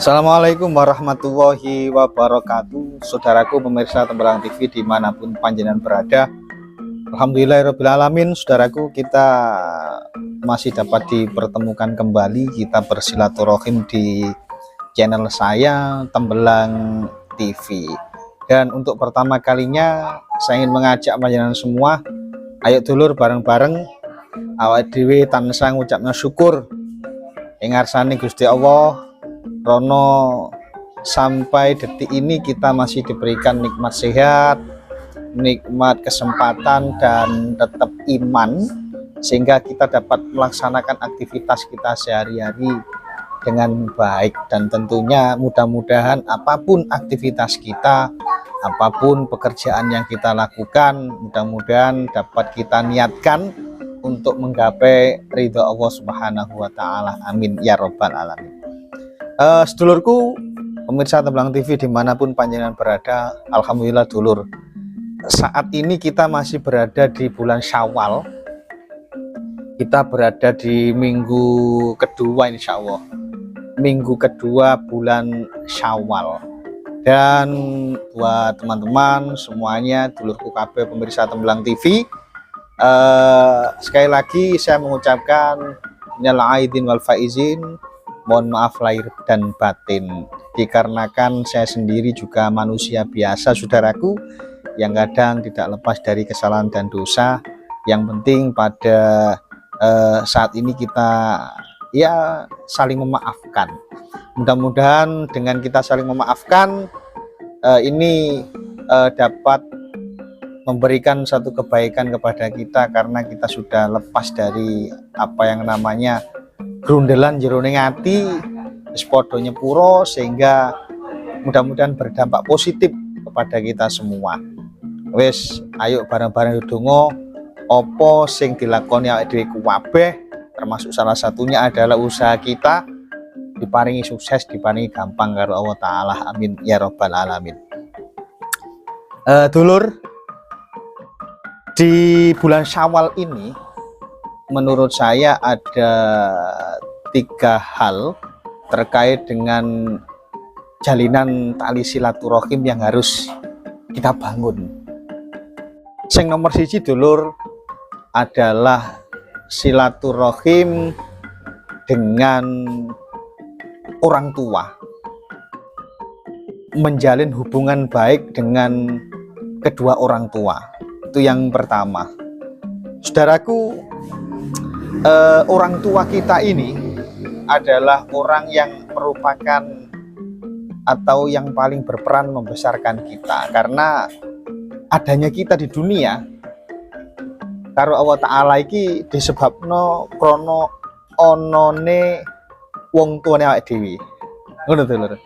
Assalamualaikum warahmatullahi wabarakatuh. Saudaraku pemirsa Tembalang TV dimanapun panjenengan berada, alhamdulillahirrahmanirrahim. Saudaraku, kita masih dapat dipertemukan kembali, kita bersilaturahim di channel saya Tembalang TV. Dan untuk pertama kalinya saya ingin mengajak panjenengan semua, ayo dulur bareng-bareng awak dhewe tansah ngucapna syukur ing ngarsane Gusti Allah. Rono sampai detik ini kita masih diberikan nikmat sehat, nikmat kesempatan, dan tetap iman, sehingga kita dapat melaksanakan aktivitas kita sehari-hari dengan baik. Dan tentunya mudah-mudahan apapun aktivitas kita, apapun pekerjaan yang kita lakukan, mudah-mudahan dapat kita niatkan untuk menggapai ridho Allah Subhanahu wa Ta'ala. Amin ya Robbal Alamin. Sedulurku pemirsa Tembalang TV dimanapun panjenengan berada, alhamdulillah dulur, saat ini kita masih berada di bulan Syawal. Kita berada di minggu kedua, insya Allah minggu kedua bulan Syawal. Dan buat teman-teman semuanya, dulurku KB pemirsa Tembalang TV, sekali lagi saya mengucapkan minal aidin wal faizin, mohon maaf lahir dan batin, dikarenakan saya sendiri juga manusia biasa, saudaraku, yang kadang tidak lepas dari kesalahan dan dosa. Yang penting pada saat ini kita ya saling memaafkan. Mudah-mudahan dengan kita saling memaafkan ini dapat memberikan satu kebaikan kepada kita, karena kita sudah lepas dari apa yang namanya grundelan jeroning ati sepodo nyepuro, sehingga mudah-mudahan berdampak positif kepada kita semua. Wes, ayo bareng-bareng donga opo sing dilakoni awake dhewe kabeh, termasuk salah satunya adalah usaha kita diparingi sukses, diparingi gampang karo Allah Ta'ala. Amin ya Robbal Alamin. Dulur, di bulan Syawal ini menurut saya ada 3 hal terkait dengan jalinan tali silaturahim yang harus kita bangun. Yang nomor 1 dulur adalah silaturahim dengan orang tua, menjalin hubungan baik dengan kedua orang tua. Itu yang pertama, saudaraku. Orang tua kita ini adalah orang yang merupakan atau yang paling berperan membesarkan kita, karena adanya kita di dunia karo Allah Ta'ala iki disebabno krono onone wong tuane awake dhewe. Ngono to, Lur.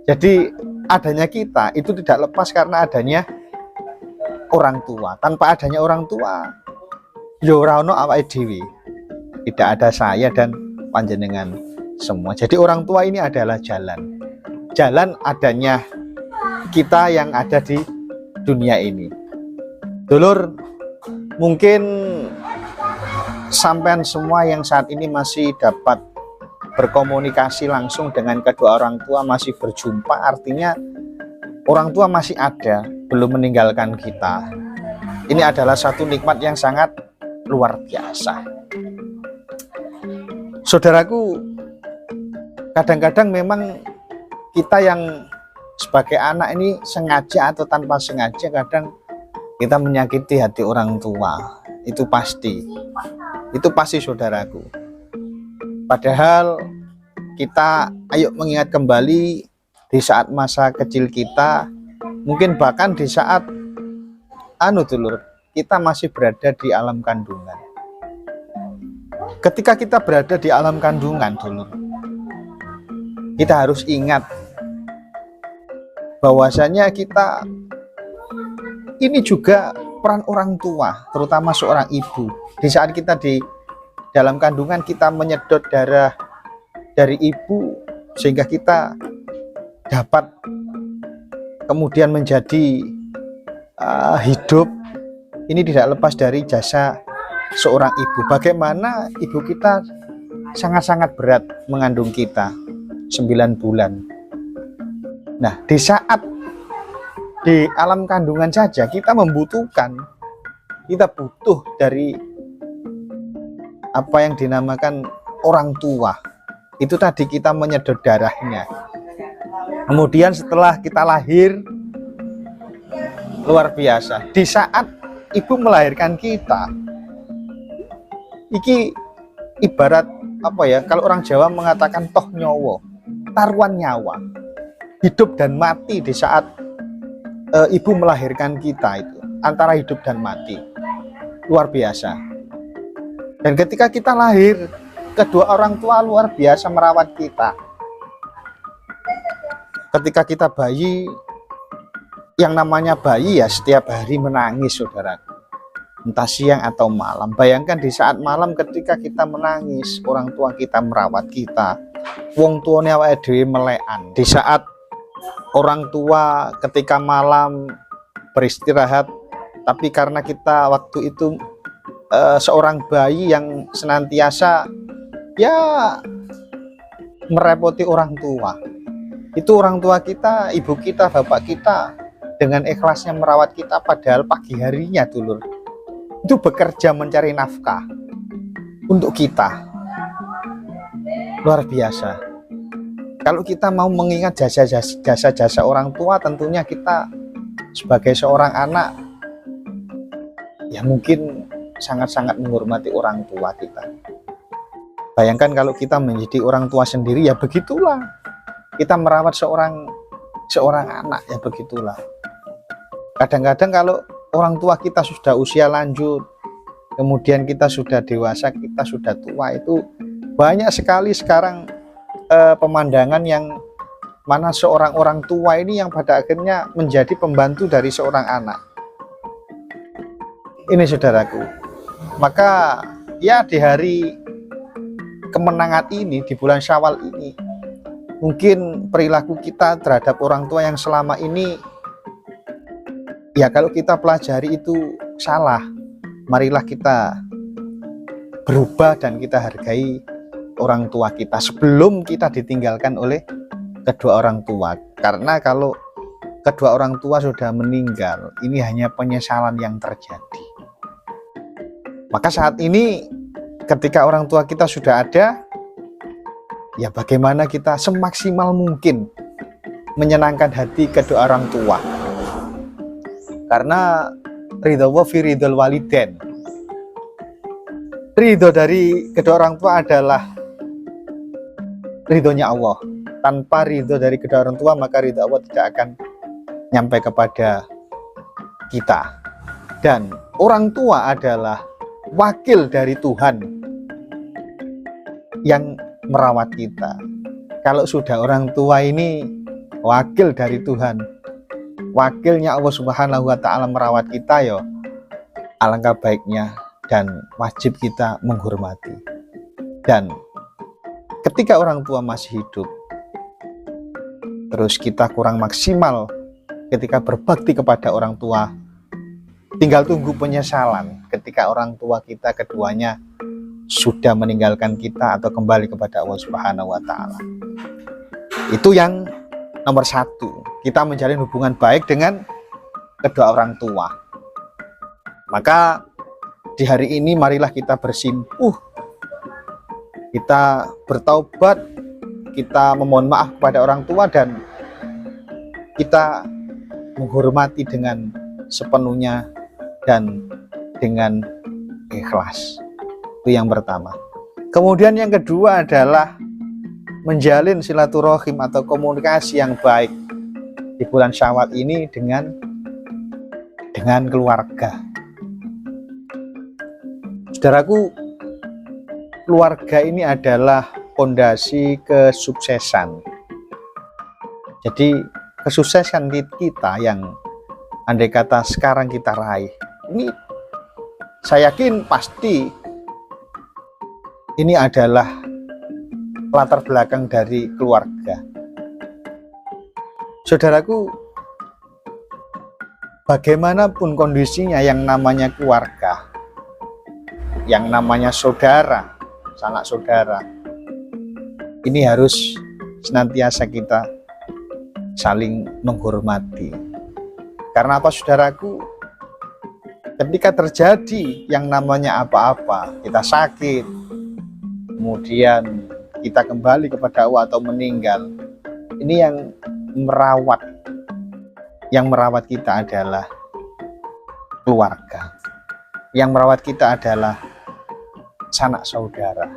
Jadi adanya kita itu tidak lepas karena adanya orang tua. Tanpa adanya orang tua ya ora ono awake dhewe, tidak ada saya dan panjenengan semua. Jadi orang tua ini adalah jalan adanya kita yang ada di dunia ini. Dulur, mungkin sampean semua yang saat ini masih dapat berkomunikasi langsung dengan kedua orang tua, masih berjumpa, artinya orang tua masih ada, belum meninggalkan kita. Ini adalah satu nikmat yang sangat luar biasa. Saudaraku, kadang-kadang memang kita yang sebagai anak ini sengaja atau tanpa sengaja kadang kita menyakiti hati orang tua. Itu pasti saudaraku. Padahal kita ayo mengingat kembali di saat masa kecil kita, mungkin bahkan di saat dulur, kita masih berada di alam kandungan. Ketika kita berada di alam kandungan dulu, kita harus ingat bahwasanya kita ini juga peran orang tua, terutama seorang ibu. Di saat kita di dalam kandungan, kita menyedot darah dari ibu sehingga kita dapat kemudian menjadi hidup. Ini tidak lepas dari jasa seorang ibu. Bagaimana ibu kita sangat-sangat berat mengandung kita 9 bulan. Nah, di saat di alam kandungan saja kita membutuhkan, kita butuh dari apa yang dinamakan orang tua. Itu tadi kita menyedot darahnya. Kemudian setelah kita lahir, luar biasa. Di saat ibu melahirkan kita, iki ibarat apa ya? Kalau orang Jawa mengatakan toh nyowo, taruhan nyawa, hidup dan mati di saat ibu melahirkan kita itu antara hidup dan mati, luar biasa. Dan ketika kita lahir, kedua orang tua luar biasa merawat kita. Ketika kita bayi, yang namanya bayi ya setiap hari menangis, saudaraku, entah siang atau malam. Bayangkan di saat malam ketika kita menangis, orang tua kita merawat kita, wong tuane awake dhewe melekan. Di saat orang tua ketika malam beristirahat, tapi karena kita waktu itu seorang bayi yang senantiasa ya merepoti orang tua, itu orang tua kita, ibu kita, bapak kita dengan ikhlasnya merawat kita, padahal pagi harinya dulur itu bekerja mencari nafkah untuk kita. Luar biasa. Kalau kita mau mengingat jasa-jasa orang tua, tentunya kita sebagai seorang anak ya mungkin sangat-sangat menghormati orang tua kita. Bayangkan kalau kita menjadi orang tua sendiri, ya begitulah kita merawat seorang anak, ya begitulah. Kadang-kadang kalau orang tua kita sudah usia lanjut, kemudian kita sudah dewasa, kita sudah tua, itu banyak sekali sekarang pemandangan yang mana seorang orang tua ini yang pada akhirnya menjadi pembantu dari seorang anak. Ini saudaraku, maka ya di hari kemenangan ini, di bulan Syawal ini, mungkin perilaku kita terhadap orang tua yang selama ini ya kalau kita pelajari itu salah, marilah kita berubah dan kita hargai orang tua kita sebelum kita ditinggalkan oleh kedua orang tua. Karena kalau kedua orang tua sudah meninggal, ini hanya penyesalan yang terjadi. Maka saat ini ketika orang tua kita sudah ada, ya bagaimana kita semaksimal mungkin menyenangkan hati kedua orang tua. Karena ridho wa fi ridhol waliden, ridho dari kedua orang tua adalah ridhonya Allah. Tanpa ridho dari kedua orang tua, maka ridho Allah tidak akan nyampe kepada kita. Dan orang tua adalah wakil dari Tuhan yang merawat kita. Kalau sudah orang tua ini wakil dari Tuhan, wakilnya Allah Subhanahu wa Ta'ala merawat kita, yo alangkah baiknya dan wajib kita menghormati. Dan ketika orang tua masih hidup, terus kita kurang maksimal ketika berbakti kepada orang tua, tinggal tunggu penyesalan ketika orang tua kita keduanya sudah meninggalkan kita atau kembali kepada Allah Subhanahu wa Ta'ala. Itu yang nomor satu, kita menjalin hubungan baik dengan kedua orang tua. Maka di hari ini marilah kita bersimpuh, kita bertaubat, kita memohon maaf kepada orang tua, dan kita menghormati dengan sepenuhnya dan dengan ikhlas. Itu yang pertama. Kemudian yang kedua adalah menjalin silaturahim atau komunikasi yang baik di bulan Syawal ini dengan keluarga. Saudaraku, keluarga ini adalah fondasi kesuksesan. Jadi kesuksesan kita yang andai kata sekarang kita raih, ini saya yakin pasti ini adalah latar belakang dari keluarga. Saudaraku, bagaimanapun kondisinya, yang namanya keluarga, yang namanya saudara, sanak saudara, ini harus senantiasa kita saling menghormati. Karena apa saudaraku? Ketika terjadi yang namanya apa-apa, kita sakit, kemudian kita kembali kepada Allah atau meninggal, ini yang merawat kita adalah keluarga. Yang merawat kita adalah sanak saudara.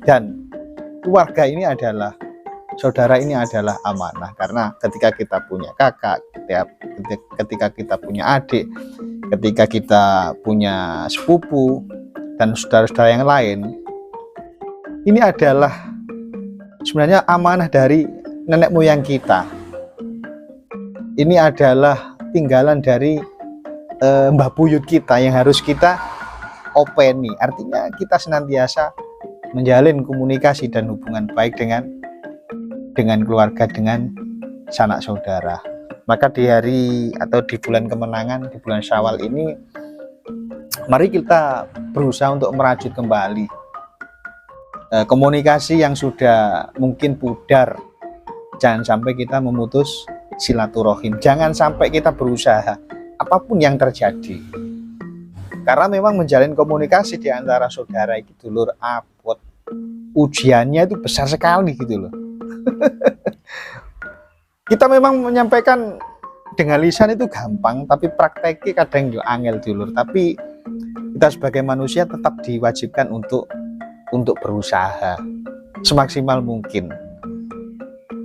Dan keluarga ini adalah, saudara ini adalah amanah. Karena ketika kita punya kakak, ketika kita punya adik, ketika kita punya sepupu dan saudara-saudara yang lain, ini adalah sebenarnya amanah dari nenek moyang kita. Ini adalah tinggalan dari mbah buyut kita yang harus kita openi. Artinya kita senantiasa menjalin komunikasi dan hubungan baik dengan keluarga, dengan sanak saudara. Maka di hari atau di bulan kemenangan, di bulan Syawal ini, mari kita berusaha untuk merajut kembali komunikasi yang sudah mungkin pudar. Jangan sampai kita memutus silaturahim. Jangan sampai kita berusaha apapun yang terjadi. Karena memang menjalin komunikasi di antara saudara itu dulur abot. Ujiannya itu besar sekali gitu loh. Kita memang menyampaikan dengan lisan itu gampang, tapi prakteknya kadang juga angel dulur. Tapi kita sebagai manusia tetap diwajibkan untuk berusaha semaksimal mungkin.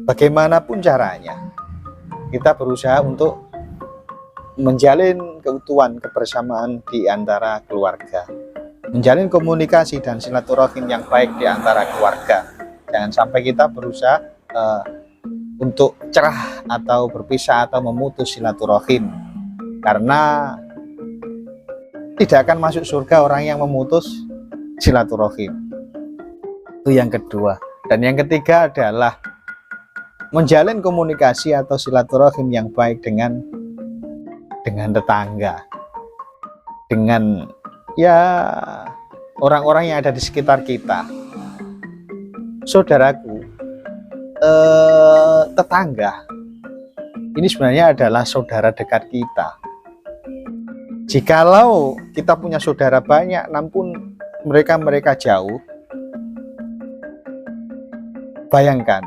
Bagaimanapun caranya, kita berusaha untuk menjalin keutuhan kebersamaan di antara keluarga, menjalin komunikasi dan silaturahim yang baik di antara keluarga. Jangan sampai kita berusaha untuk cerah atau berpisah atau memutus silaturahim, karena tidak akan masuk surga orang yang memutus silaturahim. Itu yang kedua. Dan yang ketiga adalah menjalin komunikasi atau silaturahim yang baik dengan tetangga, dengan ya orang-orang yang ada di sekitar kita. Saudaraku, tetangga ini sebenarnya adalah saudara dekat kita. Jikalau kita punya saudara banyak namun mereka jauh, bayangkan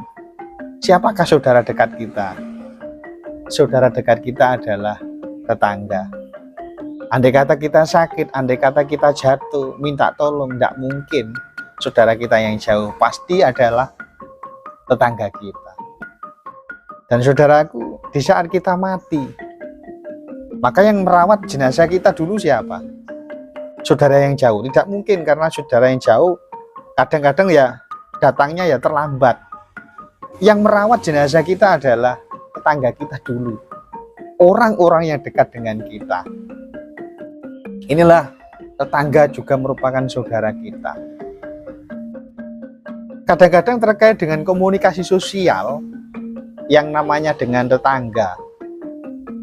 siapakah saudara dekat kita? Saudara dekat kita adalah tetangga. Andai kata kita sakit, andai kata kita jatuh, minta tolong, tidak mungkin saudara kita yang jauh, pasti adalah tetangga kita. Dan saudaraku, di saat kita mati, maka yang merawat jenazah kita dulu siapa? Saudara yang jauh. Tidak mungkin, karena saudara yang jauh kadang-kadang ya datangnya ya terlambat. Yang merawat jenazah kita adalah tetangga kita dulu, orang-orang yang dekat dengan kita. Inilah tetangga juga merupakan saudara kita. Kadang-kadang terkait dengan komunikasi sosial yang namanya dengan tetangga,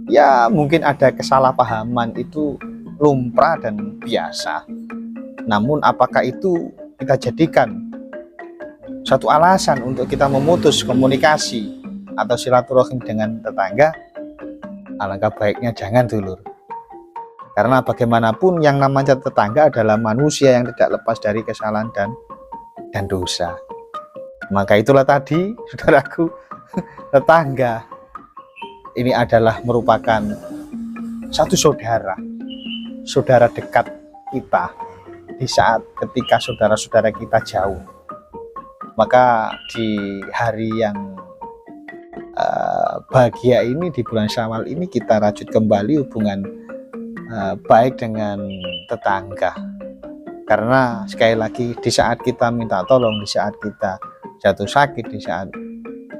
ya mungkin ada kesalahpahaman, itu lumrah dan biasa. Namun apakah itu kita jadikan satu alasan untuk kita memutus komunikasi atau silaturahim dengan tetangga? Alangkah baiknya jangan dulur. Karena bagaimanapun yang namanya tetangga adalah manusia yang tidak lepas dari kesalahan dan dosa. Maka itulah tadi saudaraku, tetangga ini adalah merupakan satu saudara dekat kita di saat ketika saudara-saudara kita jauh. Maka di hari yang bahagia ini, di bulan Syawal ini, kita rajut kembali hubungan baik dengan tetangga. Karena sekali lagi, di saat kita minta tolong, di saat kita jatuh sakit, di saat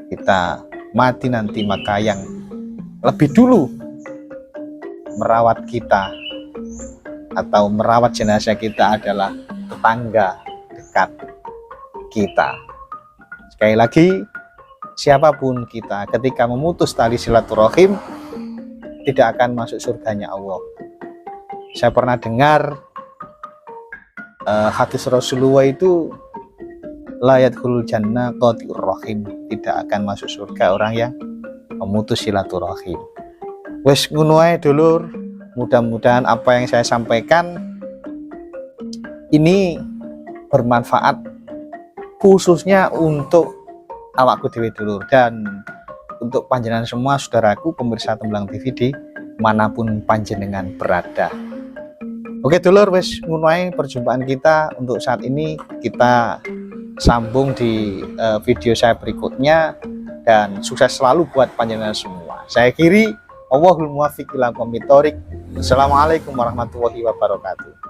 kita mati nanti, maka yang lebih dulu merawat kita atau merawat jenazah kita adalah tetangga dekat kita. Sekali lagi, siapapun kita, ketika memutus tali silaturahim, tidak akan masuk surganya Allah. Saya pernah dengar hadis Rasulullah itu, la yadkhulul jannah qati'ur rahim, tidak akan masuk surga orang memutus silaturahim. Wes ngono ae dulur, mudah-mudahan apa yang saya sampaikan ini bermanfaat khususnya untuk awakku dewe dulur dan untuk panjenengan semua saudaraku pemirsa Tembelang TV di manapun panjenengan berada. Oke dulur, wes ngono ae perjumpaan kita untuk saat ini. Kita sambung di video saya berikutnya dan sukses selalu buat panjenengan semua. Saya kiri, Allahul muwaffiq ila aqwamit thoriq. Assalamualaikum warahmatullahi wabarakatuh.